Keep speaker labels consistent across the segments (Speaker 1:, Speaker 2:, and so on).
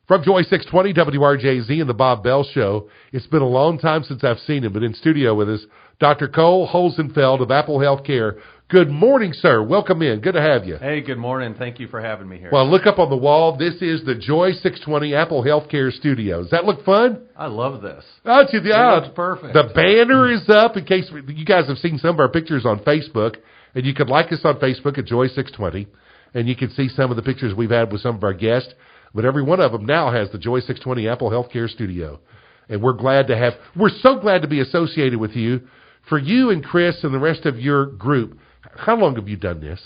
Speaker 1: From Joy 620 WRJZ and the Bob Bell Show, it's been a long time since I've seen him, but in studio with us, Dr. Cole Hosenfeld of Apple Healthcare. Good morning, sir. Welcome in. Good to have you.
Speaker 2: Hey, good morning. Thank you for having me here.
Speaker 1: Well, look up on the wall. This is the Joy 620 Apple Healthcare Studio. Does that look fun?
Speaker 2: I love this.
Speaker 1: Oh,
Speaker 2: it looks perfect.
Speaker 1: The banner is up in case you guys have seen some of our pictures on Facebook, and you can like us on Facebook at Joy 620, and you can see some of the pictures we've had with some of our guests. But every one of them now has the Joy 620 Apple Healthcare Studio. And we're so glad to be associated with you. For you and Chris and the rest of your group, how long have you done this?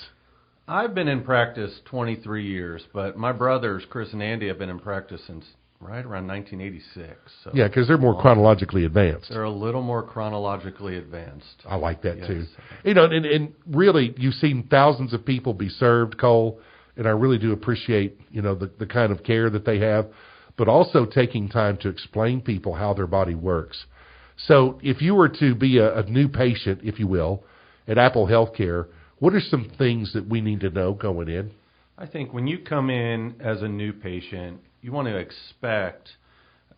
Speaker 2: I've been in practice 23 years, but my brothers, Chris and Andy, have been in practice since right around 1986. So
Speaker 1: yeah, because they're more chronologically advanced.
Speaker 2: They're a little more chronologically advanced.
Speaker 1: I like that, too. You know, and really, you've seen thousands of people be served, Cole, and I really do appreciate, you know, the kind of care that they have, but also taking time to explain people how their body works. So if you were to be a new patient, if you will, at Apple Healthcare, what are some things that we need to know going in?
Speaker 2: I think when you come in as a new patient, you want to expect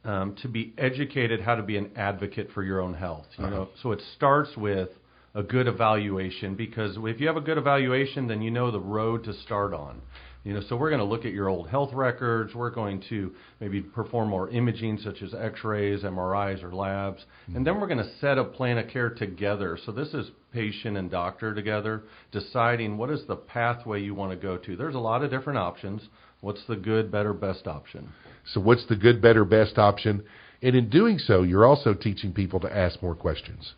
Speaker 2: to be educated how to be an advocate for your own health. You know, so it starts with a good evaluation, because if you have a good evaluation, then you know the road to start on. You know, so we're going to look at your old health records. We're going to maybe perform more imaging, such as X-rays, MRIs, or labs, and then we're going to set a plan of care together. So this is patient and doctor together, deciding what is the pathway you want to go to. There's a lot of different options. What's the good, better, best option?
Speaker 1: So what's the good, better, best option? And in doing so, you're also teaching people to ask more questions.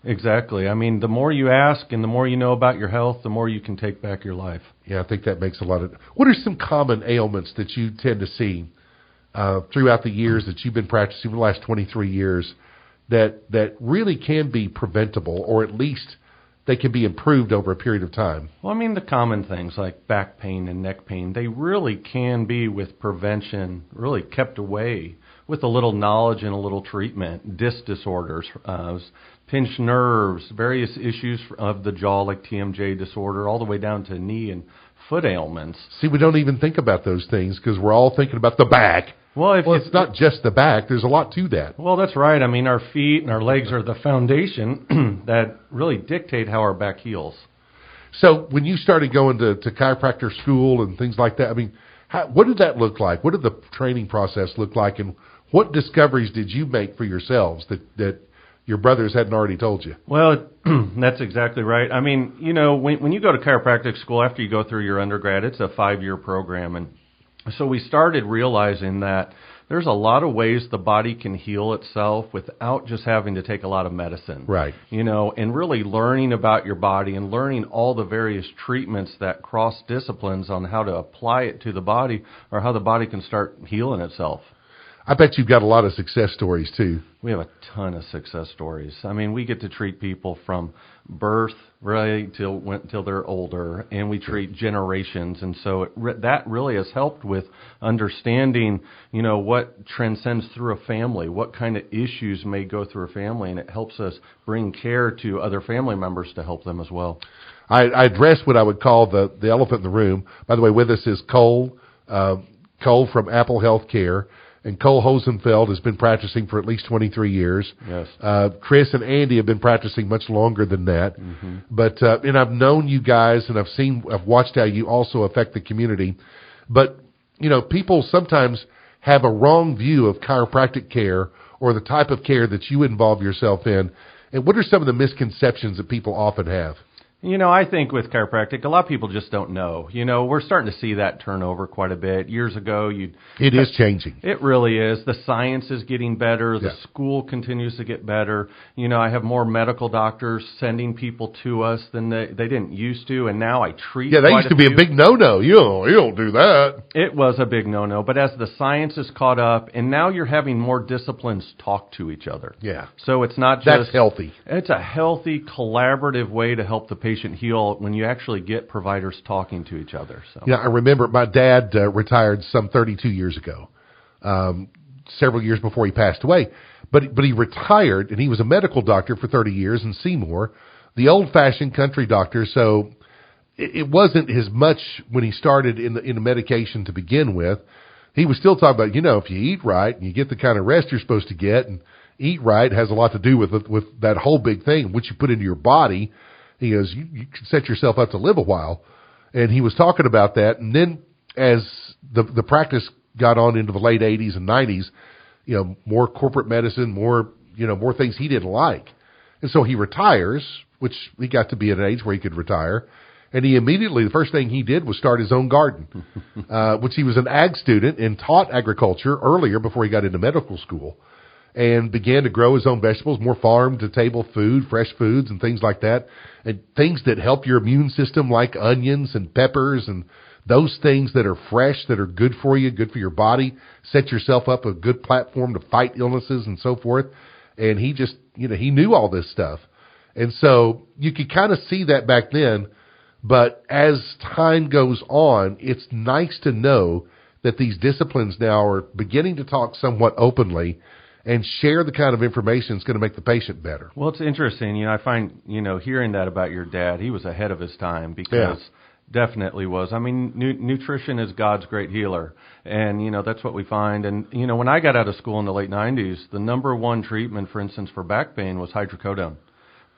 Speaker 2: Exactly. I mean, the more you ask and the more you know about your health, the more you can take back your life.
Speaker 1: Yeah, I think that makes a lot of... What are some common ailments that you tend to see throughout the years that you've been practicing, the last 23 years, that really can be preventable, or at least they can be improved over a period of time?
Speaker 2: Well, I mean, the common things like back pain and neck pain, they really can be, with prevention, really kept away with a little knowledge and a little treatment. Disc disorders, pinched nerves, various issues of the jaw like TMJ disorder, all the way down to knee and foot ailments.
Speaker 1: See, we don't even think about those things because we're all thinking about the back. Well, it's not just the back. There's a lot to that.
Speaker 2: Well, that's right. I mean, our feet and our legs are the foundation that really dictate how our back heals.
Speaker 1: So when you started going to chiropractor school and things like that, I mean, what did that look like? What did the training process look like? And what discoveries did you make for yourselves that your brothers hadn't already told you?
Speaker 2: Well, that's exactly right. I mean, you know, when you go to chiropractic school, after you go through your undergrad, it's a 5-year program. And so we started realizing that there's a lot of ways the body can heal itself without just having to take a lot of medicine.
Speaker 1: Right.
Speaker 2: You know, and really learning about your body and learning all the various treatments that cross disciplines on how to apply it to the body, or how the body can start healing itself.
Speaker 1: I bet you've got a lot of success stories, too.
Speaker 2: We have a ton of success stories. I mean, we get to treat people from birth right till they're older, and we treat generations. And so that really has helped with understanding, you know, what transcends through a family, what kind of issues may go through a family, and it helps us bring care to other family members to help them as well.
Speaker 1: I address what I would call the elephant in the room. By the way, with us is Cole from Apple Healthcare. And Cole Hosenfeld has been practicing for at least 23 years.
Speaker 2: Yes.
Speaker 1: Chris and Andy have been practicing much longer than that. Mm-hmm. But and I've known you guys, and I've watched how you also affect the community. But you know, people sometimes have a wrong view of chiropractic care or the type of care that you involve yourself in. And what are some of the misconceptions that people often have?
Speaker 2: You know, I think with chiropractic, a lot of people just don't know. You know, we're starting to see that turnover quite a bit. Years ago,
Speaker 1: it is changing.
Speaker 2: It really is. The science is getting better. The school continues to get better. You know, I have more medical doctors sending people to us than they didn't used to, and now I treat.
Speaker 1: Yeah, that used to be a big no-no. You don't do that.
Speaker 2: It was a big no-no, but as the science has caught up, and now you're having more disciplines talk to each other.
Speaker 1: Yeah.
Speaker 2: So it's not just...
Speaker 1: That's healthy.
Speaker 2: It's a healthy, collaborative way to help the patient heal when you actually get providers talking to each other. So.
Speaker 1: Yeah, I remember my dad retired some 32 years ago, several years before he passed away. But he retired, and he was a medical doctor for 30 years in Seymour, the old-fashioned country doctor. So it wasn't as much when he started in the medication to begin with. he was still talking about, if you eat right and you get the kind of rest you're supposed to get, and eat right has a lot to do with that whole big thing, what you put into your body. He goes, you can set yourself up to live a while. And he was talking about that. And then as the practice got on into the late 80s and 90s, more corporate medicine, more things he didn't like. And so he retires, which he got to be at an age where he could retire. And he immediately, the first thing he did was start his own garden, which he was an ag student and taught agriculture earlier before he got into medical school, and began to grow his own vegetables, more farm-to-table food, fresh foods and things like that, and things that help your immune system like onions and peppers and those things that are fresh, that are good for you, good for your body, set yourself up a good platform to fight illnesses and so forth. And he just, he knew all this stuff. And so you could kind of see that back then. But as time goes on, it's nice to know that these disciplines now are beginning to talk somewhat openly and share the kind of information that's going to make the patient better.
Speaker 2: Well, it's interesting. I find, hearing that about your dad, he was ahead of his time, because definitely was. I mean, nutrition is God's great healer. And, that's what we find. And, when I got out of school in the late 90s, the number one treatment, for instance, for back pain was hydrocodone.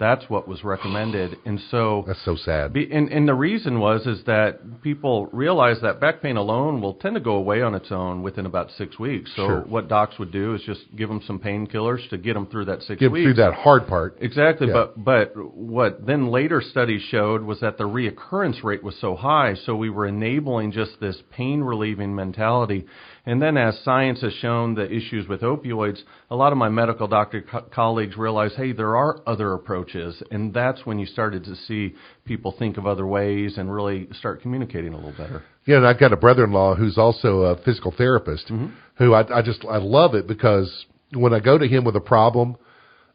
Speaker 2: That's what was recommended. And so
Speaker 1: that's so sad.
Speaker 2: And the reason is that people realize that back pain alone will tend to go away on its own within about 6 weeks. So
Speaker 1: Sure.
Speaker 2: what docs would do is just give them some painkillers to get them through that 6 weeks.
Speaker 1: Get through that hard part.
Speaker 2: Exactly.
Speaker 1: Yeah.
Speaker 2: But what then later studies showed was that the reoccurrence rate was so high, so we were enabling just this pain relieving mentality. And then as science has shown the issues with opioids, a lot of my medical doctor colleagues realized, hey, there are other approaches. And that's when you started to see people think of other ways and really start communicating a little better.
Speaker 1: Yeah, and I've got a brother-in-law who's also a physical therapist, who I love it, because when I go to him with a problem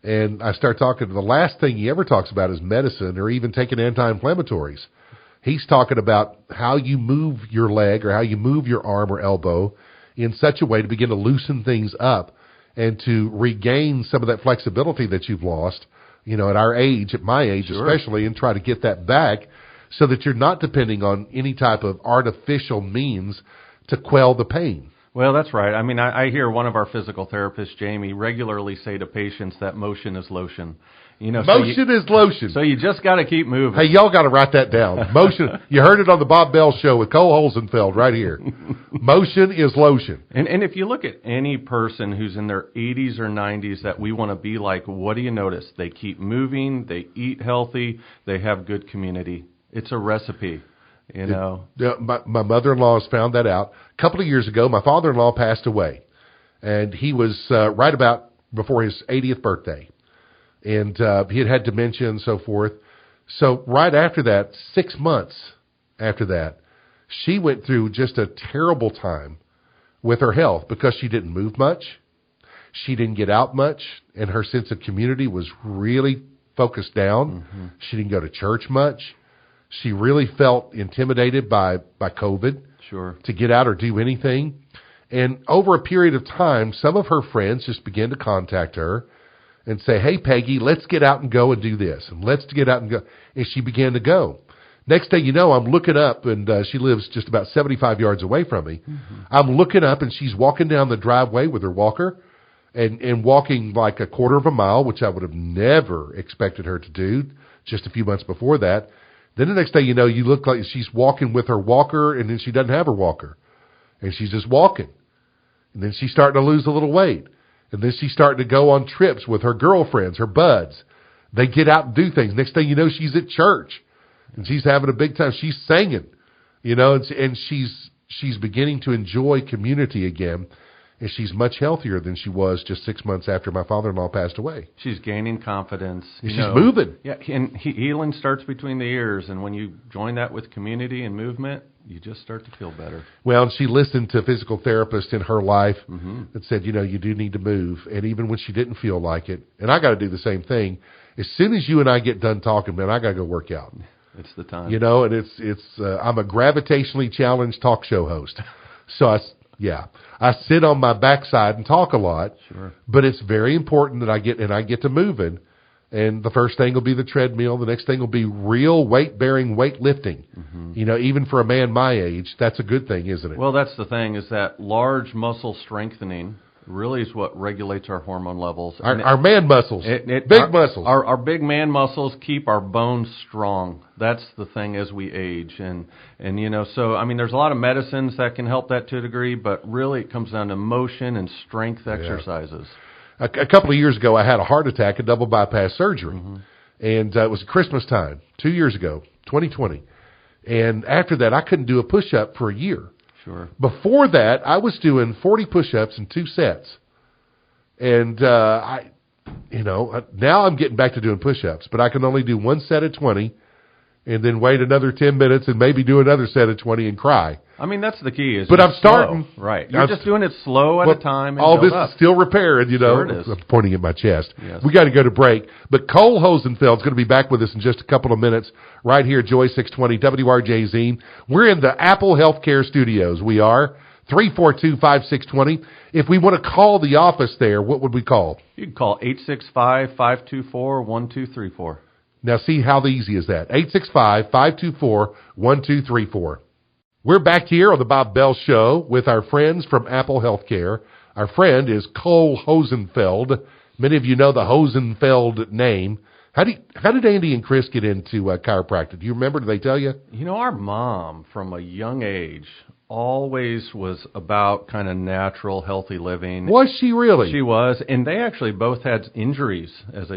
Speaker 1: and I start talking, the last thing he ever talks about is medicine or even taking anti-inflammatories. He's talking about how you move your leg or how you move your arm or elbow in such a way to begin to loosen things up and to regain some of that flexibility that you've lost, at our age, at my age
Speaker 2: Sure.
Speaker 1: especially, and try to get that back so that you're not depending on any type of artificial means to quell the pain.
Speaker 2: Well, that's right. I mean, I hear one of our physical therapists, Jamie, regularly say to patients that motion is lotion.
Speaker 1: Motion is lotion.
Speaker 2: So you just got to keep moving.
Speaker 1: Hey, y'all got to write that down. Motion. You heard it on the Bob Bell Show with Cole Hosenfeld right here. Motion is lotion.
Speaker 2: And if you look at any person who's in their 80s or 90s that we want to be like, what do you notice? They keep moving, they eat healthy, they have good community. It's a recipe,
Speaker 1: Yeah, my mother-in-law has found that out. A couple of years ago, my father-in-law passed away, and he was right about before his 80th birthday. And he had dementia and so forth. So right after that, 6 months after that, she went through just a terrible time with her health because she didn't move much. She didn't get out much, and her sense of community was really focused down. She didn't go to church much. She really felt intimidated by COVID.
Speaker 2: Sure.
Speaker 1: To get out or do anything. And over a period of time, some of her friends just began to contact her and say, hey, Peggy, let's get out and go and do this. And let's get out and go. And she began to go. Next thing you know, I'm looking up, and she lives just about 75 yards away from me. I'm looking up, and she's walking down the driveway with her walker and walking like a quarter of a mile, which I would have never expected her to do just a few months before that. Then the next thing you know, you look like she's walking with her walker, and then she doesn't have her walker. And she's just walking. And then she's starting to lose a little weight. And then she's starting to go on trips with her girlfriends, her buds. They get out and do things. Next thing you know, she's at church. And she's having a big time. She's singing, and she's beginning to enjoy community again. And she's much healthier than she was just 6 months after my father-in-law passed away.
Speaker 2: She's gaining confidence.
Speaker 1: She's moving.
Speaker 2: Yeah, and healing starts between the ears. And when you join that with community and movement, you just start to feel better.
Speaker 1: Well, she listened to a physical therapist in her life that said, you do need to move. And even when she didn't feel like it, and I got to do the same thing. As soon as you and I get done talking, man, I got to go work out.
Speaker 2: It's the time.
Speaker 1: And it's I'm a gravitationally challenged talk show host. So I sit on my backside and talk a lot.
Speaker 2: Sure.
Speaker 1: But it's very important that I get to moving. And the first thing will be the treadmill. The next thing will be real weight-bearing weightlifting. You know, even for a man my age, that's a good thing, isn't it?
Speaker 2: Well, that's the thing, is that large muscle strengthening really is what regulates our hormone levels.
Speaker 1: Our man muscles, big muscles.
Speaker 2: Our big man muscles keep our bones strong. That's the thing as we age. And you know, so, I mean, there's a lot of medicines that can help that to a degree, but really it comes down to motion and strength exercises.
Speaker 1: A couple of years ago, I had a heart attack, a double bypass surgery. And it was Christmas time, 2 years ago, 2020. And after that, I couldn't do a push-up for a year.
Speaker 2: Sure.
Speaker 1: Before that, I was doing 40 push-ups in 2 sets. And, now I'm getting back to doing push-ups, but I can only do 1 set of 20 and then wait another 10 minutes and maybe do another set of 20 and cry.
Speaker 2: I mean, that's the key. Is
Speaker 1: but I'm starting.
Speaker 2: Slow. Right. You're just doing it slow at a time. And
Speaker 1: all this
Speaker 2: up.
Speaker 1: is still repairing, you know.
Speaker 2: Sure it is.
Speaker 1: I'm pointing at my chest.
Speaker 2: Yes.
Speaker 1: We got to go to break. But Cole Hosenfeld is going to be back with us in just a couple of minutes right here at Joy 620 WRJZ. We're in the Apple Healthcare Studios. We are 342-5620. If we want to call the office there, what would we call?
Speaker 2: You can call 865-524-1234.
Speaker 1: Now, see how easy is that? 865-524-1234. We're back here on the Bob Bell Show with our friends from Apple Healthcare. Our friend is Cole Hosenfeld. Many of you know the Hosenfeld name. How did Andy and Chris get into chiropractic? Do you remember? Did they tell you?
Speaker 2: You know, our mom, from a young age, always was about kind of natural, healthy living.
Speaker 1: Was she really?
Speaker 2: She was, and they actually both had injuries as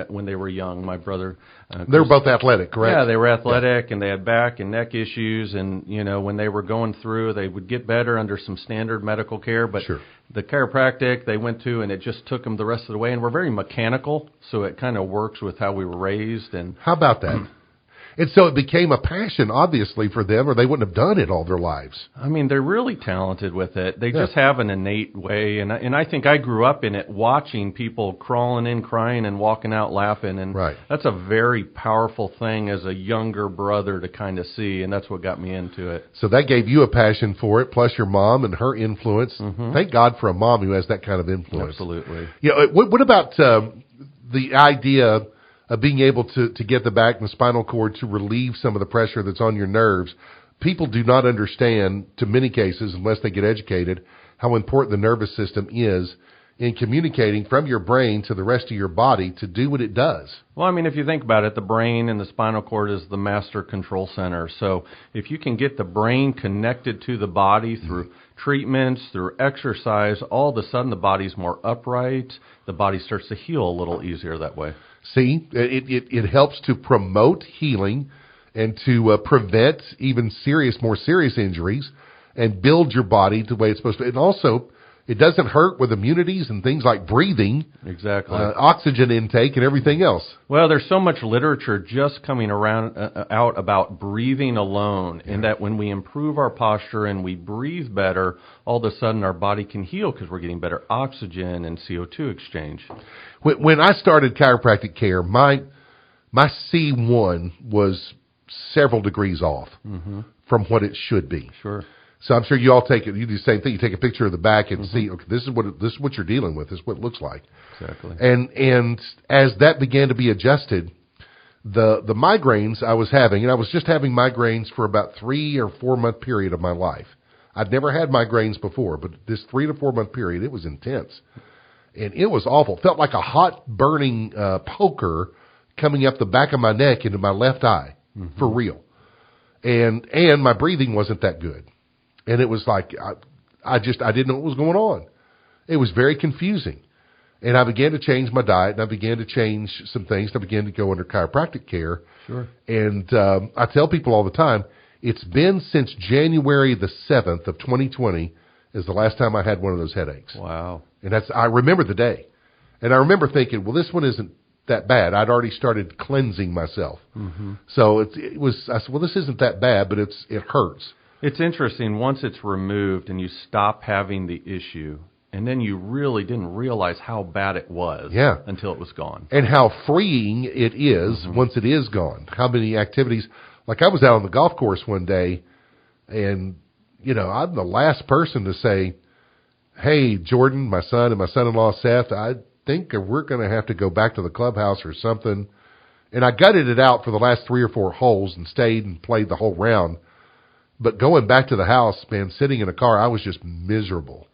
Speaker 2: when they were young. My brother,
Speaker 1: they were both athletic, correct?
Speaker 2: Yeah, they were athletic, and they had back and neck issues. And you know, when they were going through, they would get better under some standard medical care. But the chiropractic they went to, and it just took them the rest of the way. And we're very mechanical, so it kind of works with how we were raised. And
Speaker 1: how about that? And so it became a passion, obviously, for them, or they wouldn't have done it all their lives.
Speaker 2: I mean, they're really talented with it. They just have an innate way, and I think I grew up in it, watching people crawling in, crying, and walking out laughing, and that's a very powerful thing as a younger brother to kind of see, and that's what got me into it.
Speaker 1: So that gave you a passion for it, plus your mom and her influence. Thank God for a mom who has that kind of influence.
Speaker 2: Absolutely.
Speaker 1: You know, what about the idea of being able to get the back and the spinal cord to relieve some of the pressure that's on your nerves? People do not understand, to many cases, unless they get educated, how important the nervous system is in communicating from your brain to the rest of your body to do what it does.
Speaker 2: Well, I mean, if you think about it, the brain and the spinal cord is the master control center. So if you can get the brain connected to the body through treatments, through exercise, all of a sudden the body's more upright. The body starts to heal a little easier that way.
Speaker 1: See, it helps to promote healing and to prevent even more serious injuries and build your body the way it's supposed to. And also, it doesn't hurt with immunities and things like breathing.
Speaker 2: Exactly.
Speaker 1: Oxygen intake and everything else.
Speaker 2: Well, there's so much literature just coming out about breathing alone, and that when we improve our posture and we breathe better, all of a sudden our body can heal because we're getting better oxygen and CO2 exchange.
Speaker 1: When I started chiropractic care, my C1 was several degrees off from what it should be.
Speaker 2: Sure.
Speaker 1: So I'm sure you all take it. You do the same thing. You take a picture of the back and see. Okay, this is what you're dealing with. This is what it looks like.
Speaker 2: Exactly.
Speaker 1: And as that began to be adjusted, the migraines I was having, and I was just having migraines for about 3 or 4 month period of my life. I'd never had migraines before, but this 3 to 4 month period, it was intense, and it was awful. It felt like a hot burning poker coming up the back of my neck into my left eye, for real. And my breathing wasn't that good. And it was like, I didn't know what was going on. It was very confusing. And I began to change my diet, and I began to change some things. I began to go under chiropractic care.
Speaker 2: Sure.
Speaker 1: And I tell people all the time, it's been since January the 7th of 2020 is the last time I had one of those headaches.
Speaker 2: Wow.
Speaker 1: And I remember the day. And I remember thinking, well, this one isn't that bad. I'd already started cleansing myself. So I said, well, this isn't that bad, but it hurts.
Speaker 2: It's interesting, once it's removed and you stop having the issue, and then you really didn't realize how bad it was until it was gone. And
Speaker 1: how freeing it is once it is gone. How many activities. Like I was out on the golf course one day, and, you know, I'm the last person to say, hey, Jordan, my son, and my son-in-law, Seth, think we're going to have to go back to the clubhouse or something. And I gutted it out for the last 3 or 4 holes and stayed and played the whole round. But going back to the house, man, sitting in a car, I was just miserable.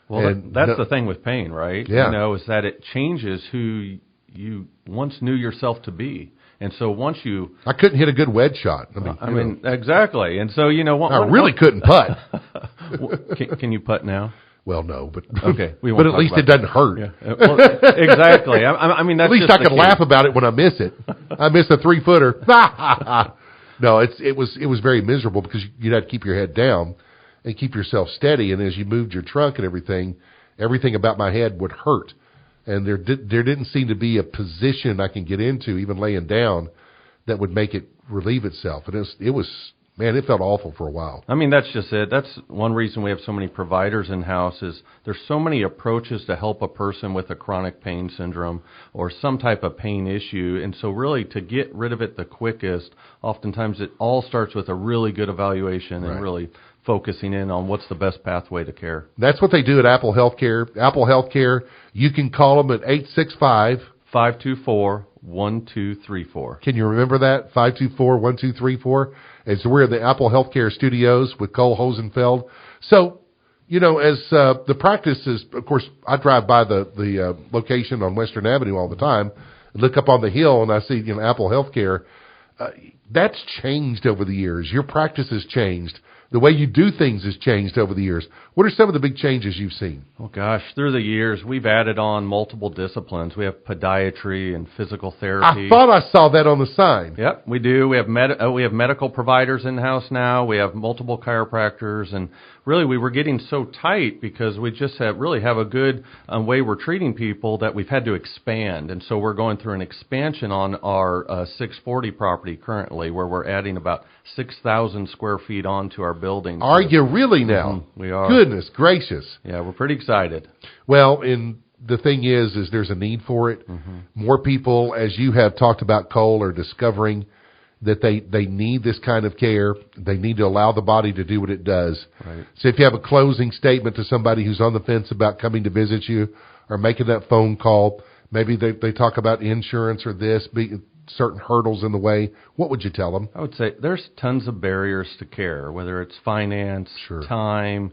Speaker 2: Well, that's the thing with pain, right?
Speaker 1: Yeah.
Speaker 2: You know, is that it changes who you once knew yourself to be. And so once you...
Speaker 1: I couldn't hit a good wedge shot.
Speaker 2: I mean, exactly. And so, you know...
Speaker 1: I really couldn't putt.
Speaker 2: Can you putt now?
Speaker 1: Well, no, but
Speaker 2: okay,
Speaker 1: but at least it doesn't hurt.
Speaker 2: Yeah. Well, exactly. I mean, that's
Speaker 1: at least
Speaker 2: just
Speaker 1: I can laugh about it when I miss it. I miss a 3-footer. No, it was very miserable because you'd have to keep your head down and keep yourself steady. And as you moved your trunk and everything about my head would hurt. And there didn't seem to be a position I can get into, even laying down, that would make it relieve itself. And it was man, it felt awful for a while.
Speaker 2: I mean, that's just it. That's one reason we have so many providers in-house is there's so many approaches to help a person with a chronic pain syndrome or some type of pain issue. And so really to get rid of it the quickest, oftentimes it all starts with a really good evaluation and really focusing in on what's the best pathway to care.
Speaker 1: That's what they do at Apple Healthcare. Apple Healthcare, you can call them at
Speaker 2: 865-524-1234.
Speaker 1: Can you remember that? 524-1234. And so we're in the Apple Healthcare studios with Cole Hosenfeld. So, you know, as the practice is, of course, I drive by the location on Western Avenue all the time, and look up on the hill, and I see, you know, Apple Healthcare. That's changed over the years. Your practice has changed. The way you do things has changed over the years. What are some of the big changes you've seen?
Speaker 2: Oh, gosh, through the years, we've added on multiple disciplines. We have podiatry and physical therapy.
Speaker 1: I thought I saw that on the sign.
Speaker 2: Yep, we do. We have medical providers in-house now. We have multiple chiropractors. And really, we were getting so tight because we just have a good way we're treating people that we've had to expand. And so we're going through an expansion on our 640 property currently, where we're adding about 6,000 square feet onto our building.
Speaker 1: Are you really now?
Speaker 2: Mm-hmm, we are.
Speaker 1: Goodness gracious.
Speaker 2: Yeah, we're pretty excited.
Speaker 1: Well, and the thing is there's a need for it. Mm-hmm. More people, as you have talked about, Cole, are discovering that they need this kind of care. They need to allow the body to do what it does.
Speaker 2: Right.
Speaker 1: So if you have a closing statement to somebody who's on the fence about coming to visit you or making that phone call, maybe they talk about insurance or certain hurdles in the way, what would you tell them?
Speaker 2: I would say there's tons of barriers to care, whether it's finance, time,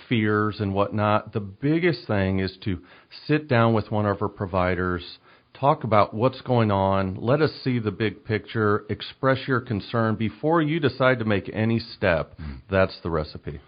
Speaker 2: fears, and whatnot. The biggest thing is to sit down with one of our providers, talk about what's going on, let us see the big picture, express your concern before you decide to make any step. That's the recipe.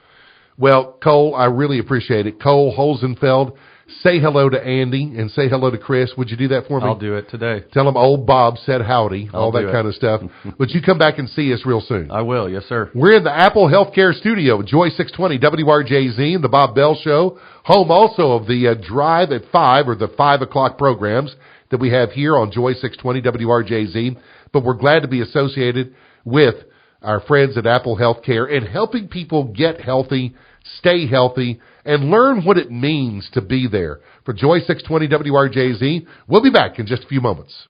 Speaker 2: Well,
Speaker 1: Cole, I really appreciate it. Cole Hosenfeld, say hello to Andy and say hello to Chris. Would you do that for me?
Speaker 2: I'll do it today.
Speaker 1: Tell them old Bob said howdy, all that kind of stuff. But you come back and see us real soon.
Speaker 2: I will, yes, sir.
Speaker 1: We're in the Apple Healthcare Studio, Joy 620 WRJZ and the Bob Bell Show, home also of the Drive at 5 or the 5 o'clock programs that we have here on Joy 620 WRJZ. But we're glad to be associated with our friends at Apple Healthcare and helping people get healthy, stay healthy, and learn what it means to be there. For Joy 620 WRJZ, we'll be back in just a few moments.